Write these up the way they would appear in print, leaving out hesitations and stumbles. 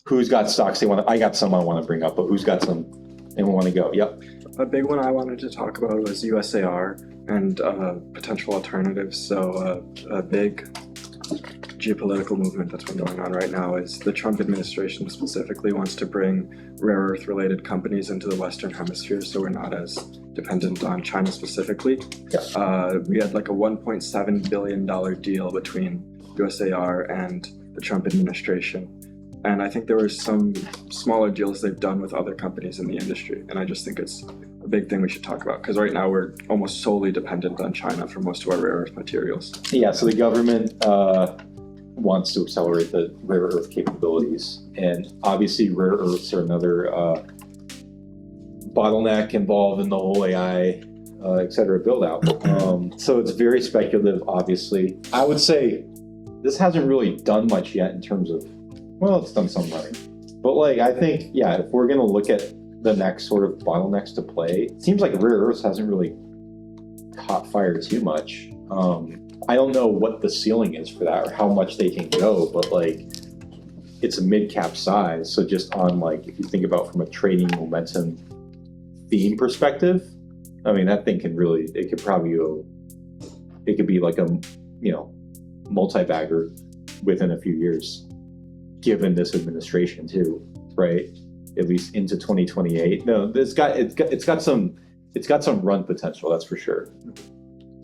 Who's got stocks they want? I got some I want to bring up, but who's got some they want to go? Yep. A big one I wanted to talk about was USAR and potential alternatives. So a big geopolitical movement that's been going on right now is the Trump administration specifically wants to bring rare earth related companies into the Western Hemisphere, so we're not as dependent on China specifically. Yeah. We had like a $1.7 billion deal between USAR and the Trump administration. And I think there were some smaller deals they've done with other companies in the industry. And I just think it's a big thing we should talk about, because right now we're almost solely dependent on China for most of our rare earth materials. Yeah, so the government wants to accelerate the rare earth capabilities. And obviously rare earths are another bottleneck involved in the whole AI, et cetera, build out. So it's very speculative, obviously. I would say this hasn't really done much yet in terms of, well, it's done some running. But like, I think, yeah, if we're gonna look at the next sort of bottlenecks to play, it seems like rare earths hasn't really caught fire too much. I don't know what the ceiling is for that or how much they can go, but like, it's a mid-cap size. So just on like, if you think about from a trading momentum theme perspective, I mean, that thing can really, it could probably go, it could be like a, you know, multi-bagger within a few years, given this administration too, right? At least into 2028. No, it's got some run potential, that's for sure.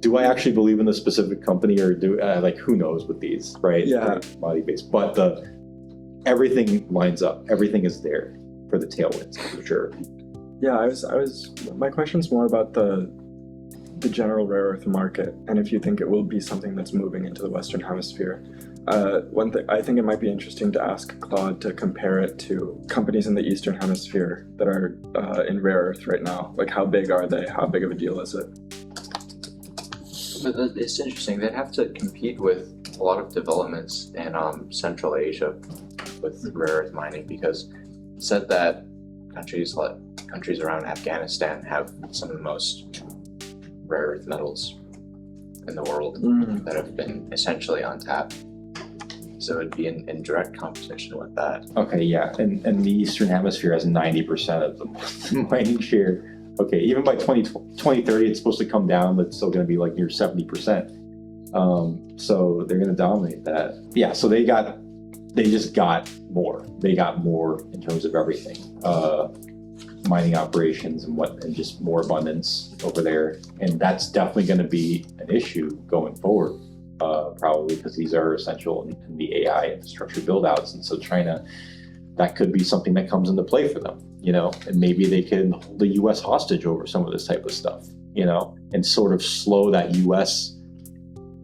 Do I actually believe in the specific company, or do like, who knows with these, right? Yeah. Commodity based, but everything lines up. Everything is there for the tailwinds for sure. Yeah, my question's more about the general rare earth market, and if you think it will be something that's moving into the Western Hemisphere. One thing, I think it might be interesting to ask Claude to compare it to companies in the Eastern Hemisphere that are in rare earth right now. Like, how big are they? How big of a deal is it? But it's interesting. They'd have to compete with a lot of developments in Central Asia with rare earth mining, because it said that countries around Afghanistan have some of the most rare earth metals in the world that have been essentially untapped. So it'd be in direct competition with that. Okay, yeah, and the Eastern Hemisphere has 90% of the mining share. Okay, even by 2030, it's supposed to come down, but it's still going to be like near 70%. So they're going to dominate that. Yeah, so they just got more. They got more in terms of everything. Mining operations and just more abundance over there. And that's definitely going to be an issue going forward, probably because these are essential in the AI infrastructure build outs. And so China, that could be something that comes into play for them, you know, and maybe they can hold the US hostage over some of this type of stuff, you know, and sort of slow that US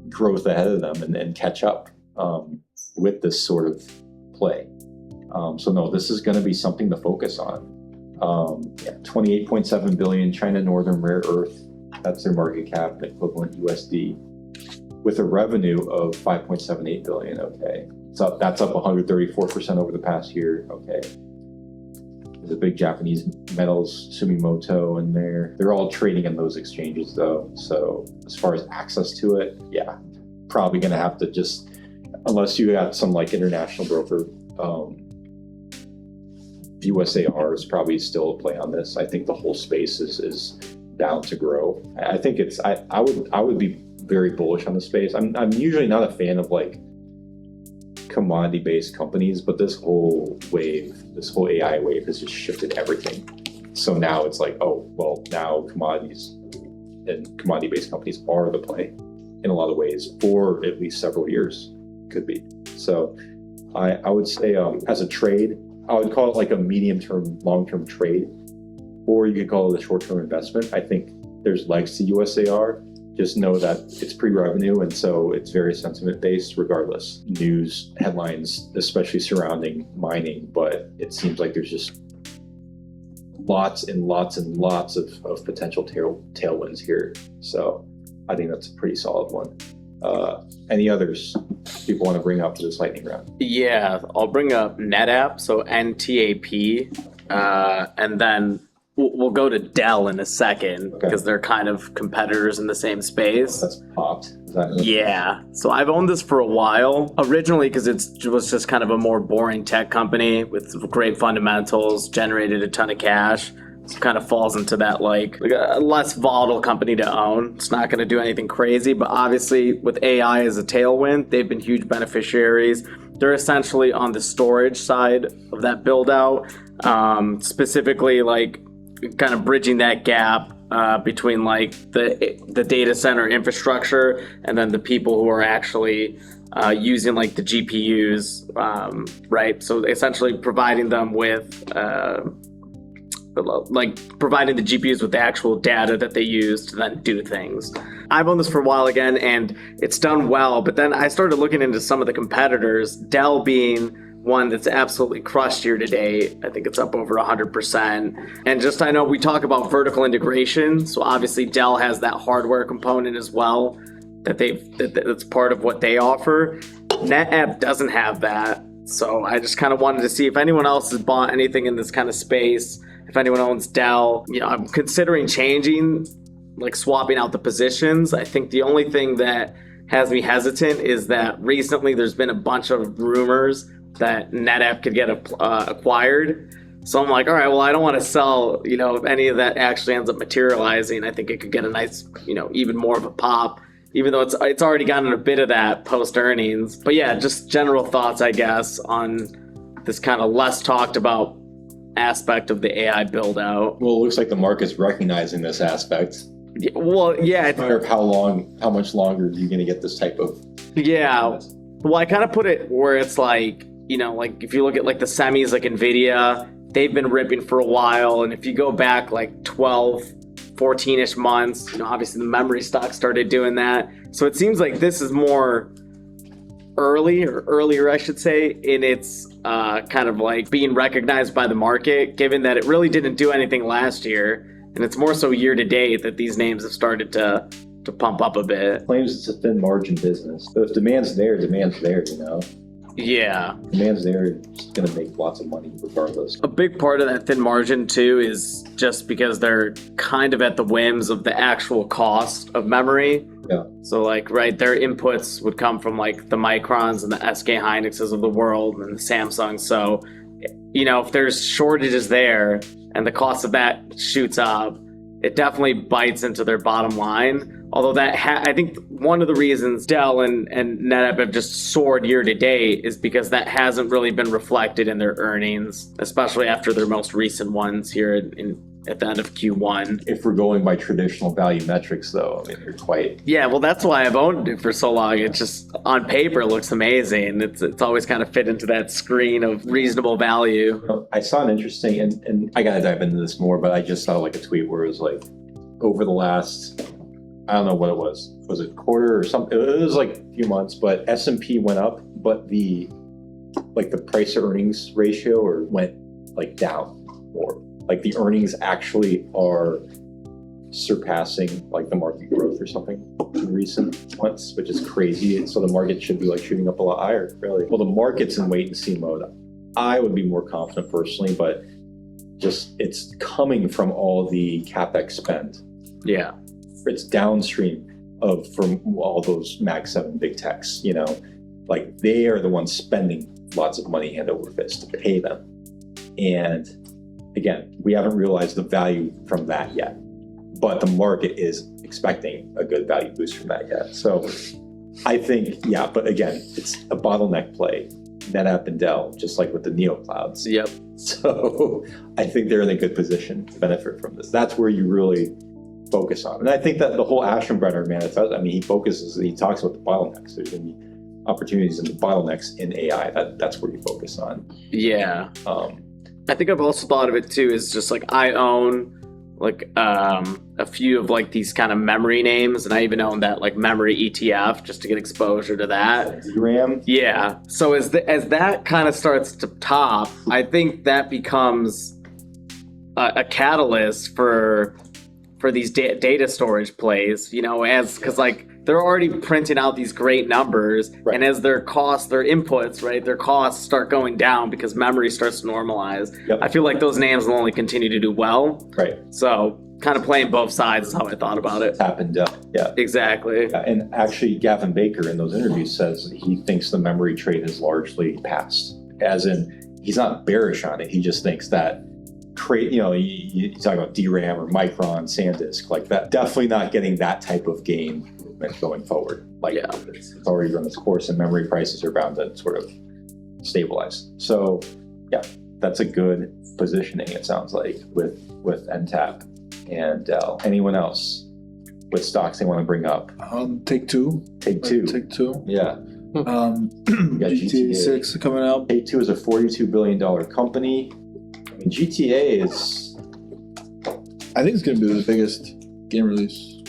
growth ahead of them and catch up with this sort of play. So no, this is going to be something to focus on. 28.7 billion China Northern Rare Earth, that's their market cap, equivalent USD, with a revenue of 5.78 billion. Okay, so that's up 134% over the past year. Okay, there's a big Japanese metals Sumitomo in there. They're all trading in those exchanges though, so as far as access to it, yeah, probably gonna have to just, unless you got some like international broker, USAR is probably still a play on this. I think the whole space is bound to grow. I think it's, I would be very bullish on the space. I'm usually not a fan of like commodity based companies, but this whole AI wave has just shifted everything. So now it's like, oh, well, now commodities and commodity based companies are the play in a lot of ways for at least several years, could be. So I would say as a trade, I would call it like a medium-term, long-term trade, or you could call it a short-term investment. I think there's legs to USAR. Just know that it's pre-revenue, and so it's very sentiment-based regardless. News headlines, especially surrounding mining, but it seems like there's just lots and lots and lots of potential tailwinds here. So I think that's a pretty solid one. Any others people want to bring up for this lightning round? Yeah, I'll bring up NetApp, so NTAP, and then we'll go to Dell in a second Okay. because they're kind of competitors in the same space. That's popped. Is that Yeah. So I've owned this for a while. Originally because it was just kind of a more boring tech company with great fundamentals, generated a ton of cash. So kind of falls into that like a less volatile company to own. It's not going to do anything crazy, but obviously with AI as a tailwind, they've been huge beneficiaries. They're essentially on the storage side of that build out, specifically like kind of bridging that gap between like the data center infrastructure and then the people who are actually using like the GPUs, right? So essentially providing them with providing the GPUs with the actual data that they use to then do things. I've owned this for a while again, and it's done well, but then I started looking into some of the competitors, Dell being one that's absolutely crushed year to date. I think it's up over 100%. And just, I know we talk about vertical integration, so obviously Dell has that hardware component as well, that's part of what they offer. NetApp doesn't have that. So I just kind of wanted to see if anyone else has bought anything in this kind of space, if anyone owns Dell. You know, I'm considering changing, like swapping out the positions. I think the only thing that has me hesitant is that recently there's been a bunch of rumors that NetApp could get acquired. So I'm like, all right, well, I don't want to sell, you know, if any of that actually ends up materializing. I think it could get a nice, you know, even more of a pop, even though it's already gotten a bit of that post earnings. But yeah, just general thoughts, I guess, on this kind of less talked about aspect of the AI build out. Well, it looks like the market's recognizing this aspect. Well, yeah. It's a matter of how much longer are you going to get this type of... Yeah. Well, I kind of put it where it's like, you know, like if you look at like the semis, like NVIDIA, they've been ripping for a while. And if you go back like 12, 14-ish months, you know, obviously the memory stock started doing that. So it seems like this is more earlier, I should say, in its kind of like being recognized by the market, given that it really didn't do anything last year. And it's more so year to date that these names have started to pump up a bit. Claims it's a thin margin business. So if demand's there, you know? Yeah. Demand's there, it's going to make lots of money regardless. A big part of that thin margin too is just because they're kind of at the whims of the actual cost of memory. Yeah. So like, right, their inputs would come from like the Microns and the SK Hynixes of the world and the Samsung. So, you know, if there's shortages there and the cost of that shoots up, it definitely bites into their bottom line. Although I think one of the reasons Dell and NetApp have just soared year to date is because that hasn't really been reflected in their earnings, especially after their most recent ones here at the end of Q1. If we're going by traditional value metrics, though, I mean, they're quite... Yeah, well, that's why I've owned it for so long. It just, on paper, looks amazing. It's always kind of fit into that screen of reasonable value. I saw an interesting, and I gotta dive into this more, but I just saw like a tweet where it was like, over the last, I don't know what it was it quarter or something? It was like a few months, but S&P went up, but the price to earnings ratio went like down more. Like the earnings actually are surpassing like the market growth or something in recent months, which is crazy. So the market should be like shooting up a lot higher, really. Well, the market's in wait and see mode. I would be more confident personally, but just it's coming from all the CapEx spend. Yeah. It's downstream from all those Mag 7 big techs, you know, like they are the ones spending lots of money hand over fist to pay them. And again, we haven't realized the value from that yet, but the market is expecting a good value boost from that yet. So I think, yeah, but again, it's a bottleneck play. NetApp and Dell, just like with the neoclouds. Yep. So I think they're in a good position to benefit from this. That's where you really focus on. And I think that the whole Aschenbrenner manifesto, I mean, he talks about the bottlenecks. There's going to be opportunities in the bottlenecks in AI. That's where you focus on. Yeah. I think I've also thought of it too, is just like I own like a few of like these kind of memory names, and I even own that like memory ETF just to get exposure to that. DRAM? Yeah. So as that kind of starts to top, I think that becomes a catalyst for these data storage plays, you know, because like they're already printing out these great numbers, Right. and as their inputs, right, their costs start going down because memory starts to normalize. Yep. I feel like those names will only continue to do well. Right. So kind of playing both sides is how I thought about it. Tap and dump. Yeah. Exactly. And actually, Gavin Baker in those interviews says he thinks the memory trade has largely passed. As in, he's not bearish on it. He just thinks that you talk about DRAM or Micron, SanDisk, like that. Definitely not getting that type of gain going forward. Like Yeah. it's already run its course, and memory prices are bound to sort of stabilize. So, yeah, that's a good positioning. It sounds like with NTAP and Dell. Anyone else with stocks they want to bring up? Take Two. Take Two. Take Two. Yeah. got GTA GTA. 6 coming out. Take Two is a $42 billion company. I mean, GTA is. I think it's going to be the biggest game release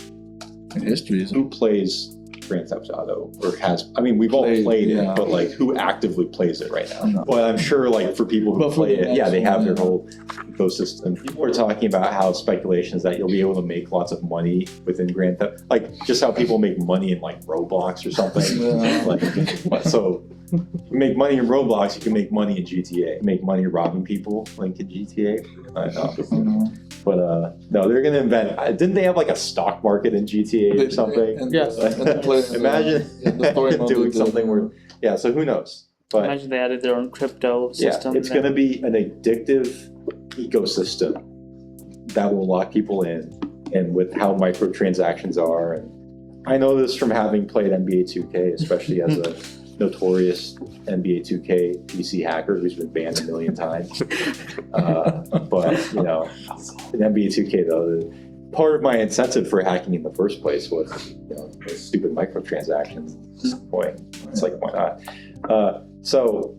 in history. Isn't it? Who plays Grand Theft Auto or has? I mean, we've all played yeah. it, but like, who actively plays it right now? No. Well, I'm sure, like, for people who But for play the it, yeah, they next have their one, whole ecosystem. People are talking about how speculation is that you'll be able to make lots of money within Grand Theft, like just how people make money in like Roblox or something. Yeah. Like, so you make money in Roblox, you can make money in GTA. Make money robbing people, like in GTA. I know. But no, they're gonna invent. Didn't they have like a stock market in GTA or something? And, Yes. and the players, Imagine the story mode doing they did, something where, yeah. So who knows? But Imagine they added their own crypto yeah, system. it's going to be an addictive ecosystem that will lock people in, and with how microtransactions are. And I know this from having played NBA 2K, especially as a notorious NBA 2K PC hacker who's been banned a million times. But in NBA 2K though, part of my incentive for hacking in the first place was those stupid microtransactions. Boy, it's like, why not? So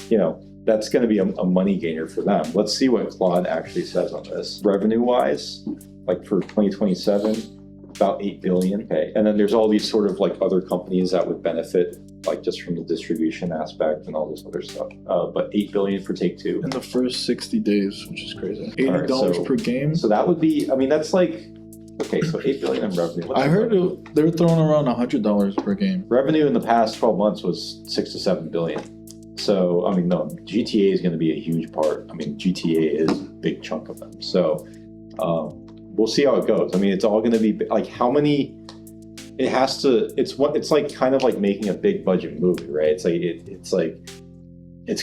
that's going to be a money gainer for them. Let's see what Claude actually says on this. Revenue wise, like for 2027, about 8 billion. Okay. And then there's all these sort of like other companies that would benefit, like just from the distribution aspect and all this other stuff. But 8 billion for Take Two. in the first 60 days, which is crazy. $80 All right, so- per game. So that would be, I mean, that's like, okay, so 8 billion in revenue. What's I the heard revenue? they were throwing around $100 per game. Revenue in the past 12 months was 6 to 7 billion. So, I mean, no, GTA is going to be a huge part. I mean, GTA is a big chunk of them. So, we'll see how it goes. I mean, it's all going to be like how many. It has to. It's like kind of like making a big budget movie, right? It's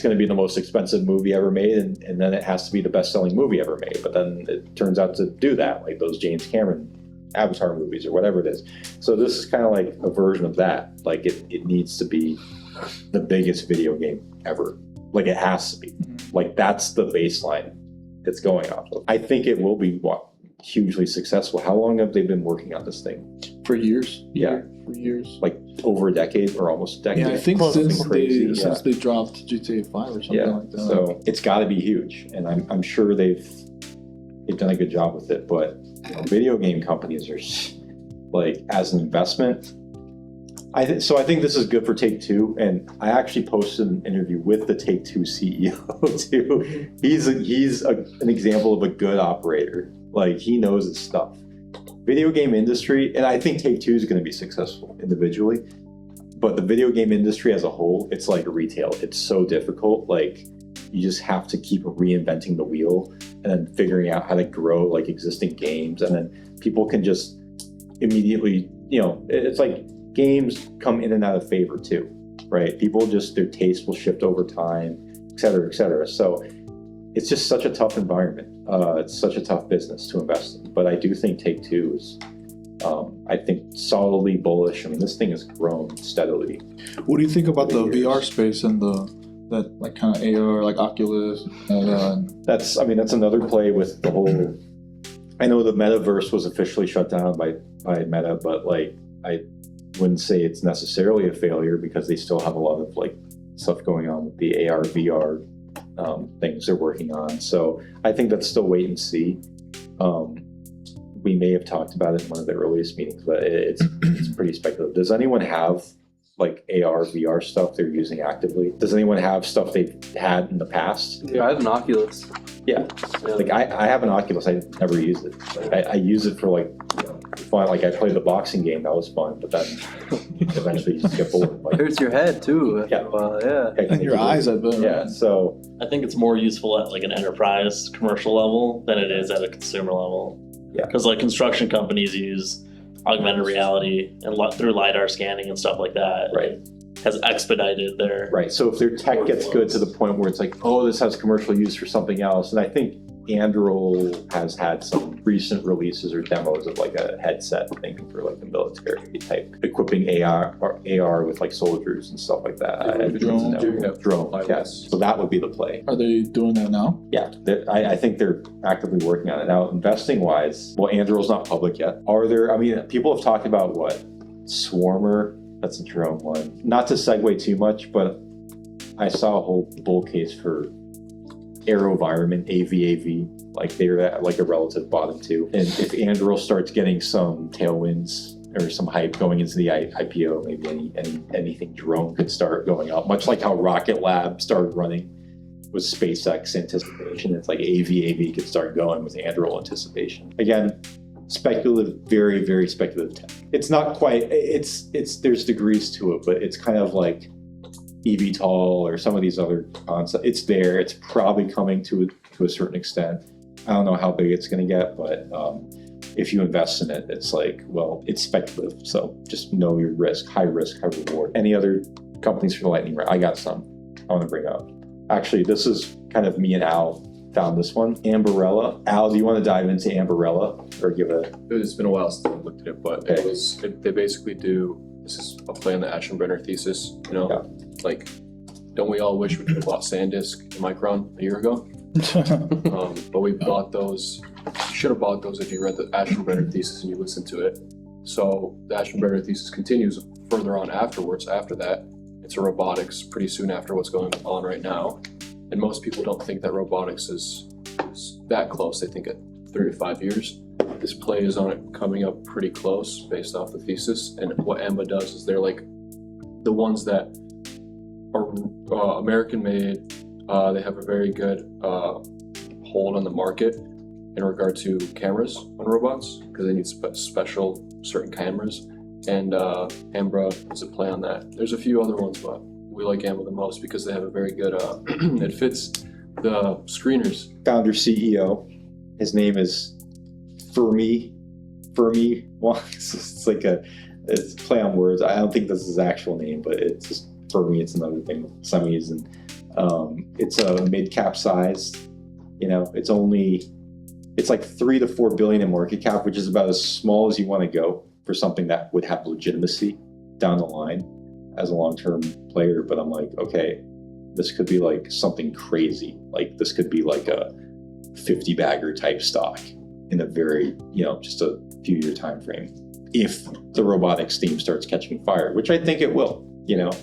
going to be the most expensive movie ever made, and then it has to be the best selling movie ever made. But then it turns out to do that, like those James Cameron Avatar movies or whatever it is. So this is kind of like a version of that. Like it needs to be the biggest video game ever. Like it has to be. Like that's the baseline it's going off of. I think it will be hugely successful. How long have they been working on this thing? For years. Yeah. For years. Like over a decade or almost a decade. Yeah, I think Close. since Crazy, since they dropped GTA 5 or something Yeah, like that. so it's got to be huge, and I'm sure they've done a good job with it. But video game companies are like, as an investment, I think this is good for Take Two, and I actually posted an interview with the Take Two CEO too. He's an example of a good operator. Like he knows his stuff. Video game industry, and I think Take Two is going to be successful individually, but the video game industry as a whole, it's like retail. It's so difficult. Like you just have to keep reinventing the wheel and then figuring out how to grow like existing games, and then people can just immediately, it's like games come in and out of favor too, right? People just, their taste will shift over time, et cetera, et cetera. So it's just such a tough environment. It's such a tough business to invest in. But I do think Take Two is, I think, solidly bullish. I mean, this thing has grown steadily. What do you think about the Years. VR space and that like kind of AR, like Oculus? That's another play with the whole. I know the metaverse was officially shut down by Meta, but like I wouldn't say it's necessarily a failure because they still have a lot of like stuff going on with the AR VR things they're working on. So I think that's still wait and see. We may have talked about it in one of the earliest meetings, but it's pretty speculative. Does anyone have like AR VR stuff they're using actively? Does anyone have stuff they've had in the past? Yeah, I have an Oculus. Yeah. Like I have an Oculus. I never use it. Like, I use it for like fun. Like I played the boxing game, that was fun, but then eventually you just get bored. Like, Hurts your head too. Yeah. Yeah. And your eyes, I bet. Yeah, so I think it's more useful at like an enterprise commercial level than it is at a consumer level. Yeah. Because like construction companies use augmented reality and through LiDAR scanning and stuff like that. right. Has expedited their Right. So if their tech gets good to the point where it's like, oh, this has commercial use for something else, and I think Anduril has had some recent releases or demos of like a headset thing for like the military type, equipping AR with like soldiers and stuff like that. Drone. Yes. So that would be the play. Are they doing that now? Yeah, I think they're actively working on it now. Investing wise, well, Anduril's not public yet. Are there? I mean, people have talked about what Swarmer. That's a drone one. Not to segue too much, but I saw a whole bull case for AeroVironment, AVAV, like they're like a relative bottom two. And if Anduril starts getting some tailwinds or some hype going into the IPO, maybe anything drone could start going up, much like how Rocket Lab started running with SpaceX anticipation. It's like AVAV could start going with Anduril anticipation. Again, speculative, very, very speculative tech. It's not quite, it's there's degrees to it, but it's kind of like eVTOL or some of these other concepts. It's there. It's probably coming to a certain extent. I don't know how big it's going to get, but if you invest in it, it's like, well, it's speculative. So just know your risk, high risk, high reward. Any other companies for the lightning round? I got some I want to bring up. Actually, this is kind of me and Al found this one. Ambarella. Al, do you want to dive into Ambarella or give a... It's been a while since I looked at it, but Okay. they basically do, this is a play on the Aschenbrenner thesis, you know? Yeah. Like, don't we all wish we could have bought SanDisk and Micron a year ago? But we bought those, should have bought those if you read the Aschenbrenner thesis and you listened to it. So the Aschenbrenner thesis continues further on afterwards, after that. It's a robotics pretty soon after what's going on right now. And most people don't think that robotics is that close. They think at 3 to 5 years. This play is on it coming up pretty close based off the thesis. And what AMBA does is they're like the ones that are American made. They have a very good hold on the market in regard to cameras on robots because they need special certain cameras. And AMBA is a play on that. There's a few other ones, but we like AMBA the most because they have a very good, it fits the screeners. Founder CEO, his name is Fermi. Well, it's like it's a play on words. I don't think this is his actual name, but it's just Fermi. It's another thing with semis, and it's a mid-cap size. You know, it's like 3 to 4 billion in market cap, which is about as small as you want to go for something that would have legitimacy down the line as a long-term player. But I'm like, okay, this could be like something crazy. Like this could be like a 50 bagger type stock in a very, just a few year time frame. If the robotics theme starts catching fire, which I think it will,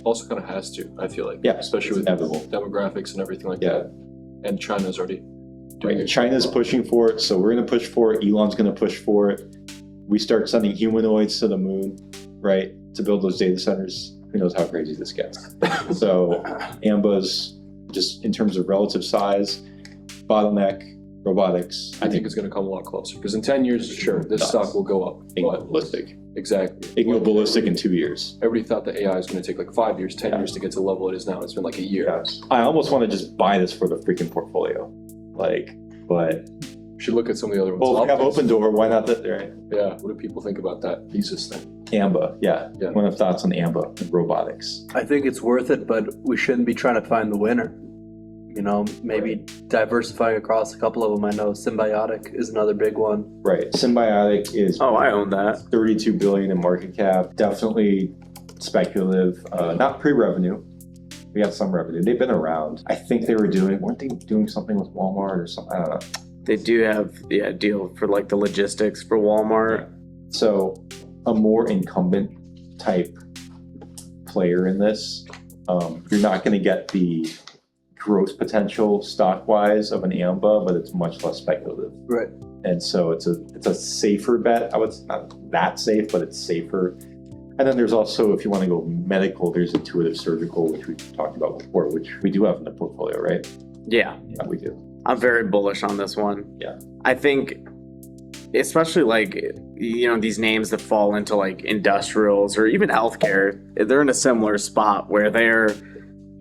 Also kind of has to, I feel like. Yeah, especially with inevitable demographics and everything like that. And China's already doing it. China's pushing for it, so we're going to push for it. Elon's going to push for it. We start sending humanoids to the moon, right, to build those data centers. Who knows how crazy this gets? So AMBA's, just in terms of relative size, bottleneck, robotics. I think it's going to come a lot closer because in 10 years, sure, this stock will go up. It can go ballistic. Exactly. It can go ballistic in 2 years. Everybody thought that AI is going to take like 5 years, 10 years to get to the level it is now. It's been like a year. Yes. I almost want to just buy this for the freaking portfolio. But You should look at some of the other ones. well, if we have open door, why not that, right? Yeah. What do people think about that thesis thing? AMBA, yeah. Yeah. What are thoughts on AMBA and robotics? I think it's worth it, but we shouldn't be trying to find the winner. Maybe diversifying across a couple of them. I know Symbiotic is another big one. Right. Symbiotic is I own that. 32 billion in market cap. Definitely speculative. Not pre-revenue. We got some revenue. They've been around. I think weren't they doing something with Walmart or something? I don't know. They do have a deal for like the logistics for Walmart. So a more incumbent type player in this, you're not going to get the growth potential stock-wise of an AMBA, but it's much less speculative. Right. And so it's a safer bet. I would say not that safe, but it's safer. And then there's also, if you want to go medical, there's Intuitive Surgical, which we talked about before, which we do have in the portfolio, right? Yeah. Yeah, we do. I'm very bullish on this one. Yeah. I think especially like, you know, these names that fall into like industrials or even healthcare, they're in a similar spot where they're,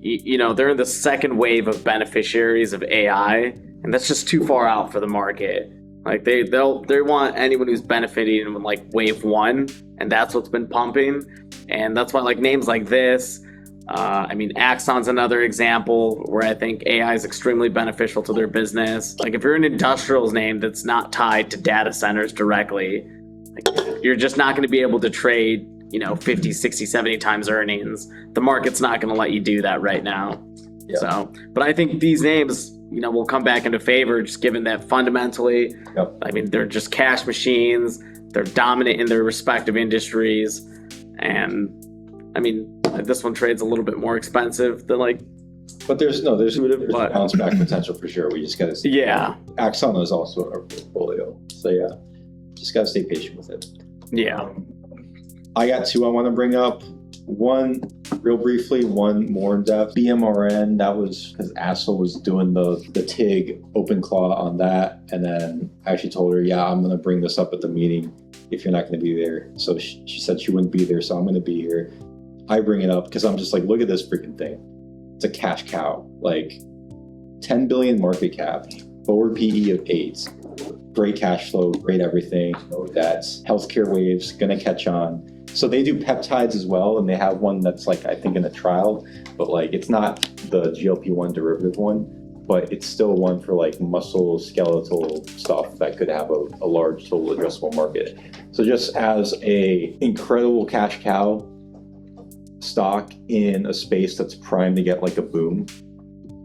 you know, they're in the second wave of beneficiaries of AI, and that's just too far out for the market. Like they want anyone who's benefiting in like wave one, and that's what's been pumping, and that's why like names like this. I mean, Axon's another example where I think AI is extremely beneficial to their business. Like if you're an industrials name that's not tied to data centers directly, like, you're just not going to be able to trade, you know, 50, 60, 70 times earnings. The market's not going to let you do that right now. Yeah. So, but I think these names, you know, will come back into favor just given that fundamentally, I mean, they're just cash machines. They're dominant in their respective industries. And I mean, this one trades a little bit more expensive than like. But there's bounce back potential for sure. We just got to see. Yeah. Axon is also our portfolio. So yeah, just got to stay patient with it. Yeah. I got two I want to bring up. One, real briefly, one more in depth. BMRN, that was because Assel was doing the TIG open claw on that. And then I actually told her, yeah, I'm going to bring this up at the meeting if you're not going to be there. So she said she wouldn't be there, so I'm going to be here. I bring it up because I'm just like, look at this freaking thing. It's a cash cow. Like 10 billion market cap, forward PE of 8, great cash flow, great everything, no debts, healthcare waves, gonna catch on. So they do peptides as well, and they have one that's like, I think in a trial, but like it's not the GLP-1 derivative one, but it's still one for like muscle, skeletal stuff that could have a large total addressable market. So just as a incredible cash cow stock in a space that's primed to get like a boom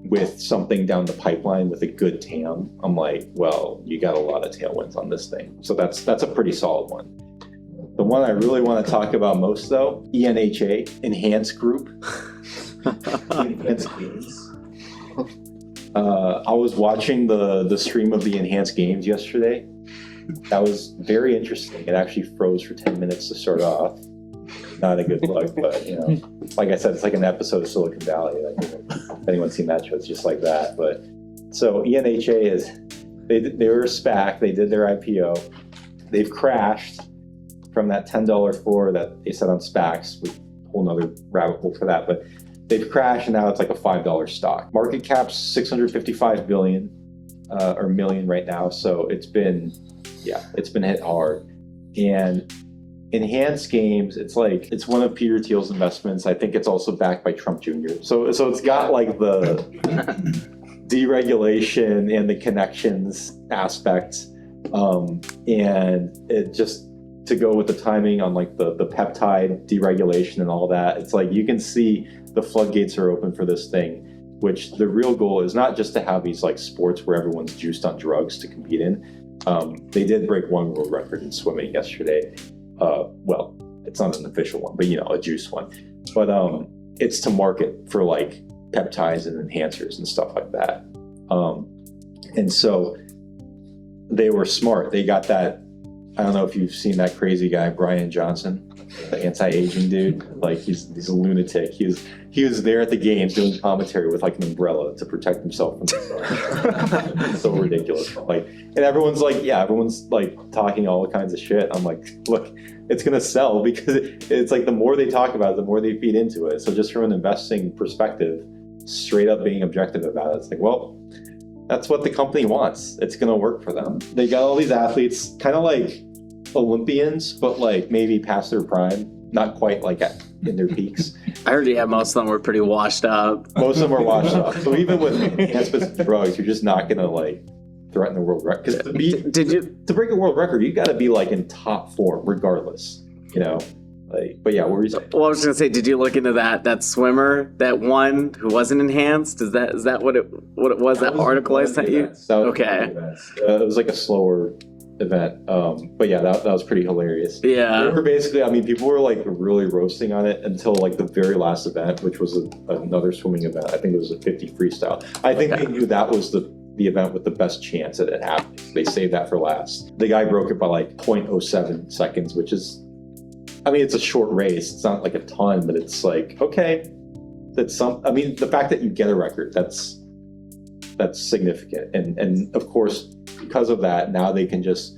with something down the pipeline with a good TAM, I'm like, well, you got a lot of tailwinds on this thing. So that's a pretty solid one. The one I really want to talk about most though, ENHA, Enhanced Group. Enhanced Games. I was watching the stream of the Enhanced Games yesterday. That was very interesting. It actually froze for 10 minutes to start off. Not a good look, but you know, like I said, it's like an episode of Silicon Valley. Like, if anyone's seen that show, it's just like that. But so ENHA is, they were a SPAC. They did their IPO. They've crashed from that $10 floor that they set on SPACs. A whole nother rabbit hole for that. But they've crashed, and now it's like a $5 stock. Market cap's 655 billion or million right now. So it's been hit hard. And Enhanced Games, it's one of Peter Thiel's investments. I think it's also backed by Trump Jr. So it's got like the deregulation and the connections aspect, and it just to go with the timing on like the peptide deregulation and all that. It's like you can see the floodgates are open for this thing. Which the real goal is not just to have these like sports where everyone's juiced on drugs to compete in. They did break one world record in swimming yesterday. Well, it's not an official one, but you know, a juice one. But it's to market for like peptides and enhancers and stuff like that. And so they were smart. They got that. I don't know if you've seen that crazy guy, Brian Johnson, the anti-aging dude. Like he's a lunatic. He was there at the games doing commentary with like an umbrella to protect himself from the sun. It's so ridiculous. Like, and everyone's like talking all kinds of shit. I'm like, look, it's gonna sell because it's like the more they talk about it, the more they feed into it. So just from an investing perspective, straight up being objective about it, it's like, well, that's what the company wants. It's gonna work for them. They got all these athletes, kind of like Olympians, but like maybe past their prime, not quite like in their peaks. I heard most of them were pretty washed up. Most of them are washed up. So even with enhancements and drugs, you're just not gonna like threaten the world record. Because to break a world record, you got to be like in top form, regardless. You know, like. But yeah, what were you saying? Well, I was gonna say, did you look into that swimmer, that one who wasn't enhanced? Is that what it was? That article I sent you? Okay. It was like a slower event, but yeah, that was pretty hilarious. Yeah, they were basically, I mean, people were like really roasting on it until like the very last event, which was another swimming event. I think it was a 50 freestyle. I think they knew that was the event with the best chance at it happening. They saved that for last. The guy broke it by like 0.07 seconds, which is, I mean, it's a short race. It's not like a ton, but it's like, okay, I mean, the fact that you get a record, that's significant. And of course, because of that, now they can just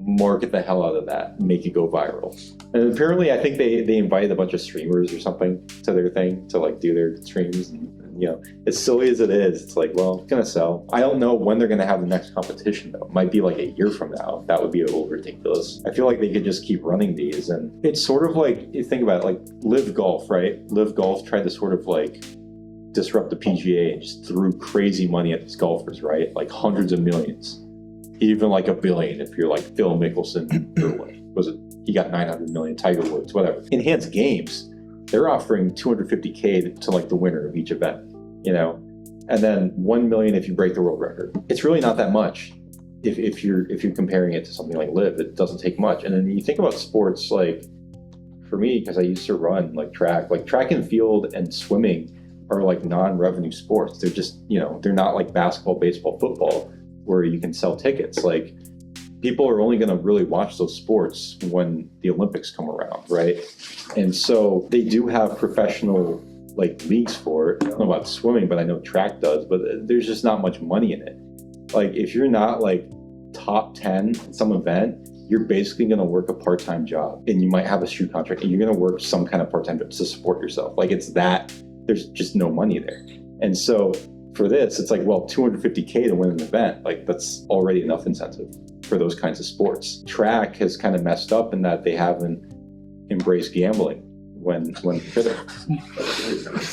market the hell out of that, and make it go viral. And apparently, I think they invited a bunch of streamers or something to their thing to like do their streams. And you know, as silly as it is, it's like, well, it's gonna sell. I don't know when they're gonna have the next competition though. It might be like a year from now. That would be a little ridiculous. I feel like they could just keep running these, and it's sort of like, you think about it, like Live Golf, right? Live Golf tried to sort of like disrupt the PGA and just threw crazy money at these golfers, right? Like hundreds of millions, even like $1 billion if you're like Phil Mickelson or what was it? He got 900 million, Tiger Woods, whatever. Enhanced Games, they're offering $250K to like the winner of each event, you know, and then 1 million if you break the world record. It's really not that much if you're comparing it to something like Live. It doesn't take much. And then you think about sports, like for me, because I used to run like track and field and swimming are like non-revenue sports. They're just, you know, they're not like basketball, baseball, football where you can sell tickets. Like people are only going to really watch those sports when the Olympics come around, right? And so they do have professional like leagues for it. I don't know about swimming, but I know track does, but there's just not much money in it. Like if you're not like top 10 in some event, you're basically going to work a part-time job, and you might have a shoe contract, and you're going to work some kind of part-time job to support yourself. Like it's that, there's just no money there. And so for this, it's like, well, $250K to win an event, like that's already enough incentive for those kinds of sports. Track has kind of messed up in that they haven't embraced gambling when they could have.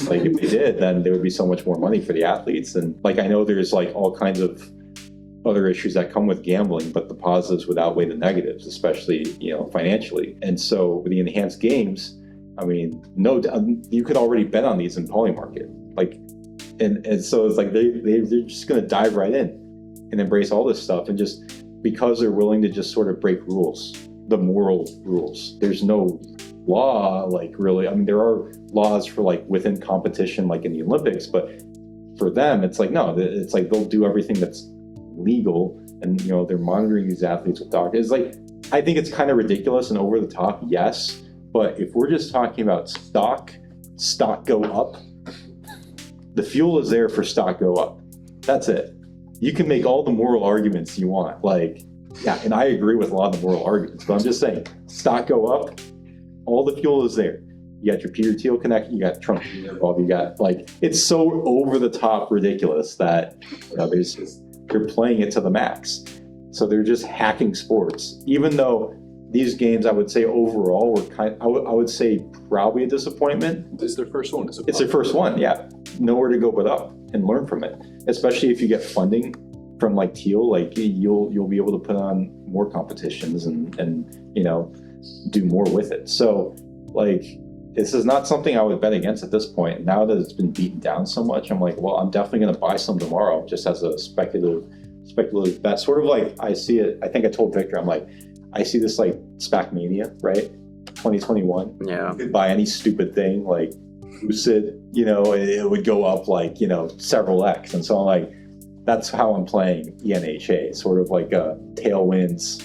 Like if they did, then there would be so much more money for the athletes. And like I know there's like all kinds of other issues that come with gambling, but the positives would outweigh the negatives, especially, you know, financially. And so with the Enhanced Games, I mean, no, you could already bet on these in Polymarket. Like, and so it's like they're just going to dive right in and embrace all this stuff, and just because they're willing to just sort of break rules, the moral rules. There's no law, like really. I mean, there are laws for like within competition, like in the Olympics, but for them, it's like no, it's like they'll do everything that's legal, and you know they're monitoring these athletes with doctors. It's like I think it's kind of ridiculous and over the top, yes. But if we're just talking about stock go up, the fuel is there for stock go up. That's it. You can make all the moral arguments you want. Like, yeah, and I agree with a lot of the moral arguments, but I'm just saying, stock go up, all the fuel is there. You got your Peter Thiel connection, you got Trump involved, you got like, it's so over the top ridiculous that, you know, they're playing it to the max. So they're just hacking sports, even though these games, I would say overall, were I would say probably a disappointment. It's their first one. It's their first one, yeah. Nowhere to go but up and learn from it. Especially if you get funding from like Thiel, like you'll be able to put on more competitions and you know, do more with it. So like this is not something I would bet against at this point. Now that it's been beaten down so much, I'm like, well, I'm definitely going to buy some tomorrow, just as a speculative bet. Sort of like I see it. I think I told Victor, I'm like, I see this like SPAC mania, right? 2021. Yeah. You could buy any stupid thing, like Lucid, you know, it would go up like, you know, several X. And so I'm like, that's how I'm playing ENHA, sort of like a tailwinds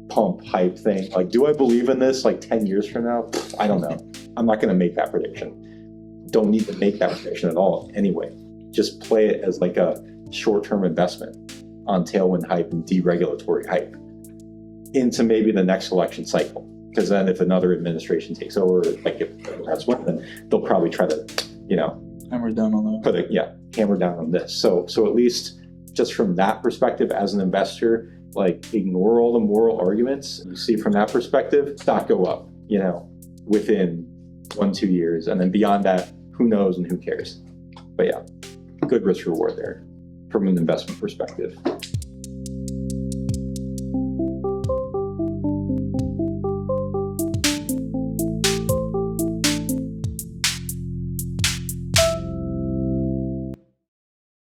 pump hype thing. Like, do I believe in this like 10 years from now? I don't know. I'm not going to make that prediction. Don't need to make that prediction at all anyway. Just play it as like a short-term investment on tailwind hype and deregulatory hype into maybe the next election cycle. Because then if another administration takes over, like if that's one, then they'll probably try to, you know, Hammer down on that. Hammer down on this. So at least just from that perspective as an investor, like ignore all the moral arguments. You see from that perspective, stock go up, you know, within 1-2 years. And then beyond that, who knows and who cares? But yeah, good risk reward there from an investment perspective.